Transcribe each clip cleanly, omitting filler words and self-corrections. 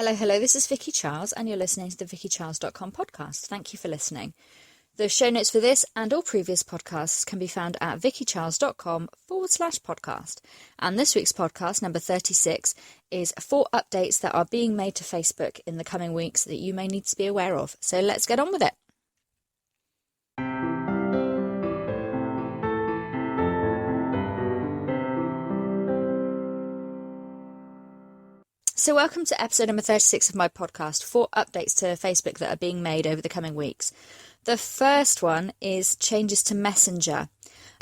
Hello, this is Vicky Charles, and you're listening to the vickycharles.com podcast. Thank you for listening. The show notes for this and all previous podcasts can be found at vickycharles.com/podcast. And this week's podcast, number 36, is 4 updates that are being made to Facebook in the coming weeks that you may need to be aware of. So let's get on with it. So welcome to episode number 36 of my podcast, 4 updates to Facebook that are being made over the coming weeks. The first one is changes to Messenger.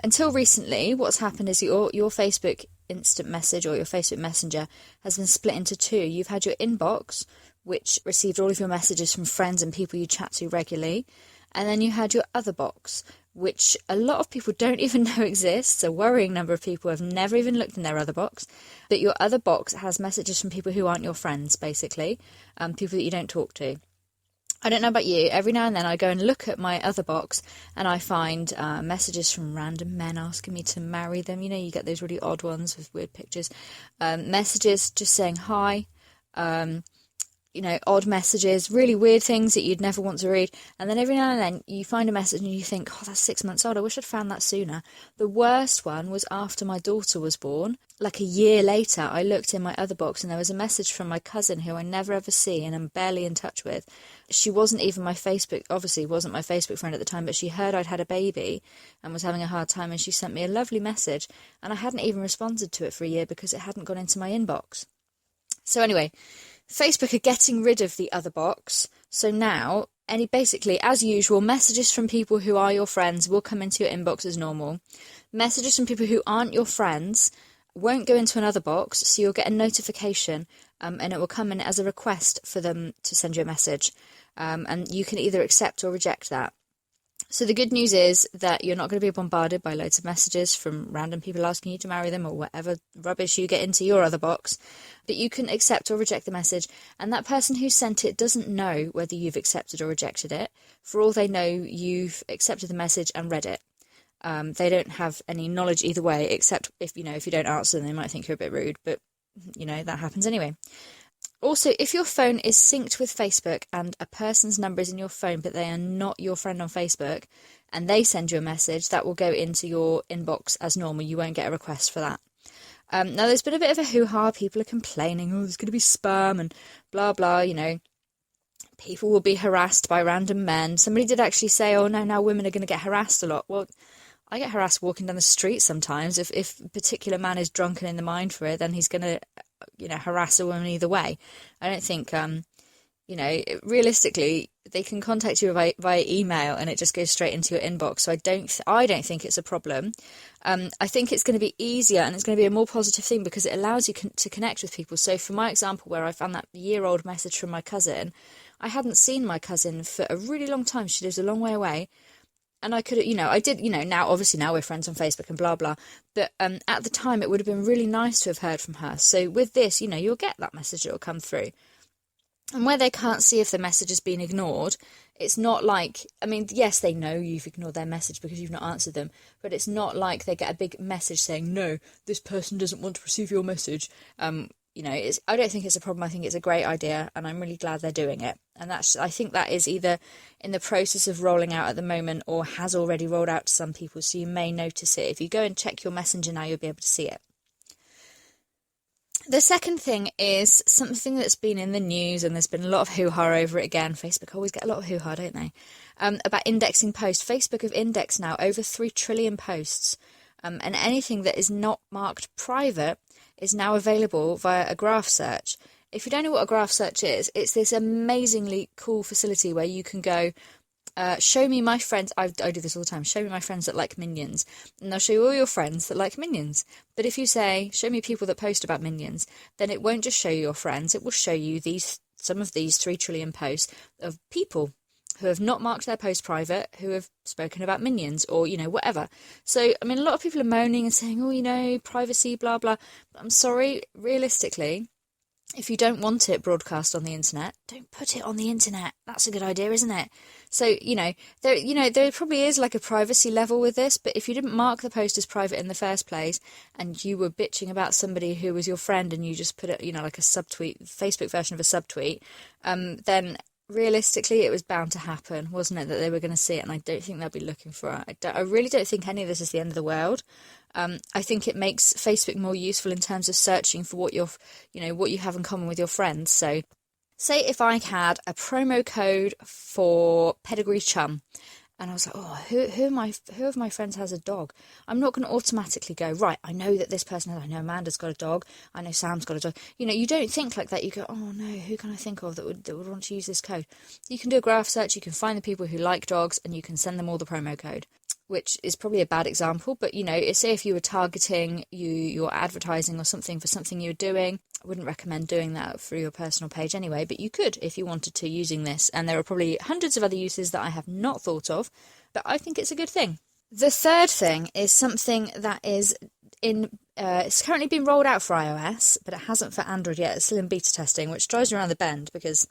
Until recently, what's happened is your Facebook instant message or your Facebook Messenger has been split into 2. You've had your inbox, which received all of your messages from friends and people you chat to regularly. And then you had your other box, which a lot of people don't even know exists. A worrying number of people have never even looked in their other box. But your other box has messages from people who aren't your friends, basically, people that you don't talk to. I don't know about you, every now and then I go and look at my other box and I find messages from random men asking me to marry them. You know, you get those really odd ones with weird pictures. Messages just saying hi. Odd messages, really weird things that you'd never want to read. And then every now and then you find a message and you think, oh, that's 6 months old. I wish I'd found that sooner. The worst one was after my daughter was born. Like a year later, I looked in my other box and there was a message from my cousin who I never ever see and I'm barely in touch with. She wasn't even my Facebook, obviously wasn't my Facebook friend at the time, but she heard I'd had a baby and was having a hard time and she sent me a lovely message and I hadn't even responded to it for a year because it hadn't gone into my inbox. So anyway, Facebook are getting rid of the other box. So now, basically, as usual, messages from people who are your friends will come into your inbox as normal. Messages from people who aren't your friends won't go into another box, so you'll get a notification and it will come in as a request for them to send you a message. And you can either accept or reject that. So the good news is that you're not going to be bombarded by loads of messages from random people asking you to marry them or whatever rubbish you get into your other box. But you can accept or reject the message. And that person who sent it doesn't know whether you've accepted or rejected it. For all they know, you've accepted the message and read it. They don't have any knowledge either way, except if you don't answer them, they might think you're a bit rude. But, that happens anyway. Also, if your phone is synced with Facebook and a person's number is in your phone, but they are not your friend on Facebook, and they send you a message, that will go into your inbox as normal. You won't get a request for that. Now, there's been a bit of a hoo-ha. People are complaining, there's going to be spam and blah, blah, People will be harassed by random men. Somebody did actually say, oh, no, now women are going to get harassed a lot. Well, I get harassed walking down the street sometimes. If a particular man is drunk and in the mind for it, then he's going to harass a woman either way. I don't think, realistically, they can contact you via email and it just goes straight into your inbox. So I don't think it's a problem. I think it's going to be easier and it's going to be a more positive thing because it allows you to connect with people. So for my example, where I found that year-old message from my cousin, I hadn't seen my cousin for a really long time. She lives a long way away. And I could, now we're friends on Facebook and blah, blah. But at the time, it would have been really nice to have heard from her. So with this, you'll get that message that will come through. And where they can't see if the message has been ignored, it's not like, yes, they know you've ignored their message because you've not answered them. But it's not like they get a big message saying, no, this person doesn't want to receive your message. I don't think it's a problem. I think it's a great idea and I'm really glad they're doing it. And I think that is either in the process of rolling out at the moment or has already rolled out to some people. So you may notice it. If you go and check your messenger now, you'll be able to see it. The second thing is something that's been in the news and there's been a lot of hoo-ha over it again. Facebook always get a lot of hoo-ha, don't they? About indexing posts. Facebook have indexed now over 3 trillion posts. And anything that is not marked private is now available via a graph search. If you don't know what a graph search is, it's this amazingly cool facility where you can go, show me my friends. I do this all the time. Show me my friends that like Minions. And they'll show you all your friends that like Minions. But if you say, show me people that post about Minions, then it won't just show you your friends. It will show you some of these 3 trillion posts of people who have not marked their post private, who have spoken about Minions or, whatever. So, a lot of people are moaning and saying, privacy, blah, blah. But I'm sorry, realistically, If you don't want it broadcast on the internet, don't put it on the internet. That's a good idea, isn't it? So, there probably is like a privacy level with this, but if you didn't mark the post as private in the first place and you were bitching about somebody who was your friend and you just put it, like a subtweet, Facebook version of a subtweet, then realistically it was bound to happen, wasn't it, that they were going to see it, and I don't think they'll be looking for it. I really don't think any of this is the end of the world. I think it makes Facebook more useful in terms of searching for what what you have in common with your friends. So, say if I had a promo code for Pedigree Chum, and I was like, oh, who of my friends has a dog? I'm not going to automatically go, right, I know that this person has, I know Amanda's got a dog, I know Sam's got a dog. You don't think like that. You go, oh no, who can I think of that would want to use this code? You can do a graph search, you can find the people who like dogs, and you can send them all the promo code. Which is probably a bad example, but say if you were targeting your advertising or something for something you're doing, I wouldn't recommend doing that through your personal page anyway, but you could if you wanted to using this, and there are probably hundreds of other uses that I have not thought of, but I think it's a good thing. The third thing is something that is it's currently been rolled out for iOS, but it hasn't for Android yet. It's still in beta testing, which drives me around the bend because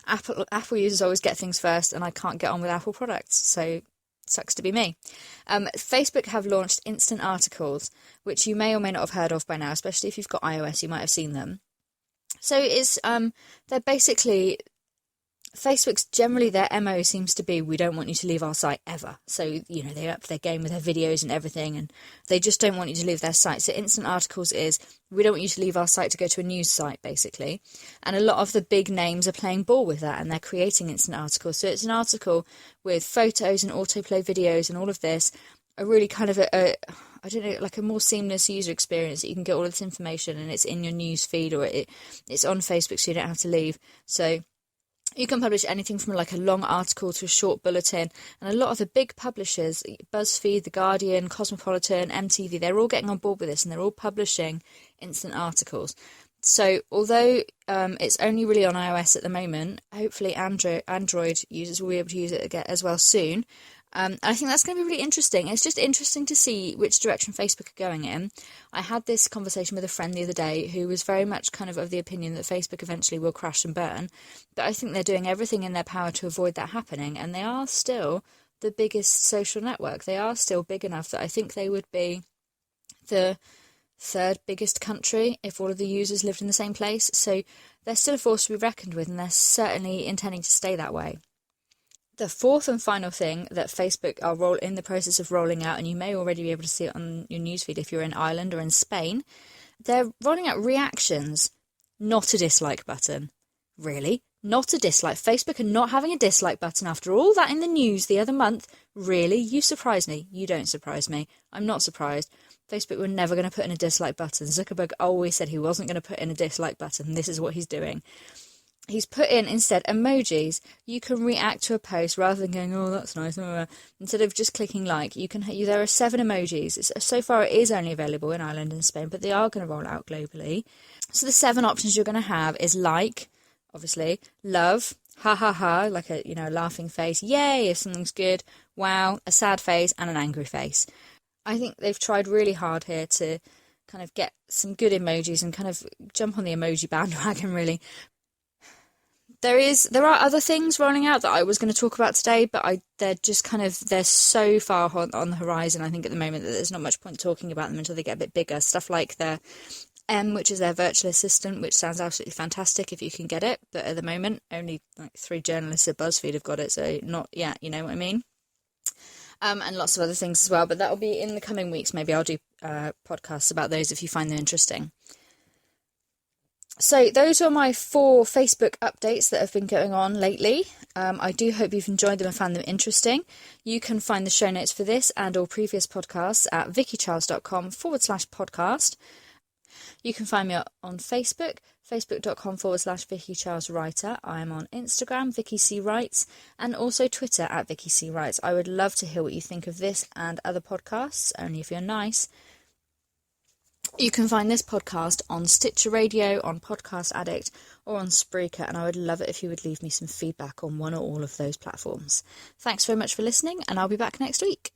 Apple users always get things first, and I can't get on with Apple products, so sucks to be me. Facebook have launched instant articles, which you may or may not have heard of by now, especially if you've got iOS, you might have seen them. So it's they're basically, Facebook's generally their MO seems to be, we don't want you to leave our site ever. So, they up their game with their videos and everything, and they just don't want you to leave their site. So instant articles is, we don't want you to leave our site to go to a news site, basically. And a lot of the big names are playing ball with that, and they're creating instant articles. So it's an article with photos and autoplay videos and all of this, a really kind of like a more seamless user experience that you can get all of this information, and it's in your news feed, or it's on Facebook, so you don't have to leave. So you can publish anything from like a long article to a short bulletin, and a lot of the big publishers, BuzzFeed, The Guardian, Cosmopolitan, MTV, they're all getting on board with this, and they're all publishing instant articles. So although it's only really on iOS at the moment, hopefully Android users will be able to use it as well soon. I think that's going to be really interesting. It's just interesting to see which direction Facebook are going in. I had this conversation with a friend the other day who was very much kind of the opinion that Facebook eventually will crash and burn. But I think they're doing everything in their power to avoid that happening. And they are still the biggest social network. They are still big enough that I think they would be the third biggest country if all of the users lived in the same place. So they're still a force to be reckoned with, and they're certainly intending to stay that way. The fourth and final thing that Facebook are in the process of rolling out, and you may already be able to see it on your newsfeed if you're in Ireland or in Spain, they're rolling out reactions, not a dislike button. Really? Not a dislike. Facebook are not having a dislike button after all that in the news the other month. Really? You surprise me. You don't surprise me. I'm not surprised. Facebook were never going to put in a dislike button. Zuckerberg always said he wasn't going to put in a dislike button. This is what he's doing. He's put in, instead, emojis. You can react to a post rather than going, oh, that's nice. Instead of just clicking like, there are 7 emojis. So far, it is only available in Ireland and Spain, but they are going to roll out globally. So the 7 options you're going to have is like, obviously, love, ha ha ha, like a laughing face, yay if something's good, wow, a sad face, and an angry face. I think they've tried really hard here to kind of get some good emojis and kind of jump on the emoji bandwagon, really. There are other things rolling out that I was going to talk about today, but they're so far on the horizon, I think, at the moment, that there's not much point talking about them until they get a bit bigger. Stuff like their which is their virtual assistant, which sounds absolutely fantastic if you can get it, but at the moment, only like 3 journalists at BuzzFeed have got it, so not yet, you know what I mean? And lots of other things as well, but that'll be in the coming weeks. Maybe I'll do podcasts about those if you find them interesting. So those are my 4 Facebook updates that have been going on lately. I do hope you've enjoyed them and found them interesting. You can find the show notes for this and all previous podcasts at vickycharles.com/podcast. You can find me on Facebook, facebook.com/VickyCharlesWriter. I'm on Instagram, VickyCWrites, and also Twitter at VickyCWrites. I would love to hear what you think of this and other podcasts, only if you're nice. You can find this podcast on Stitcher Radio, on Podcast Addict, or on Spreaker, and I would love it if you would leave me some feedback on one or all of those platforms. Thanks very much for listening, and I'll be back next week.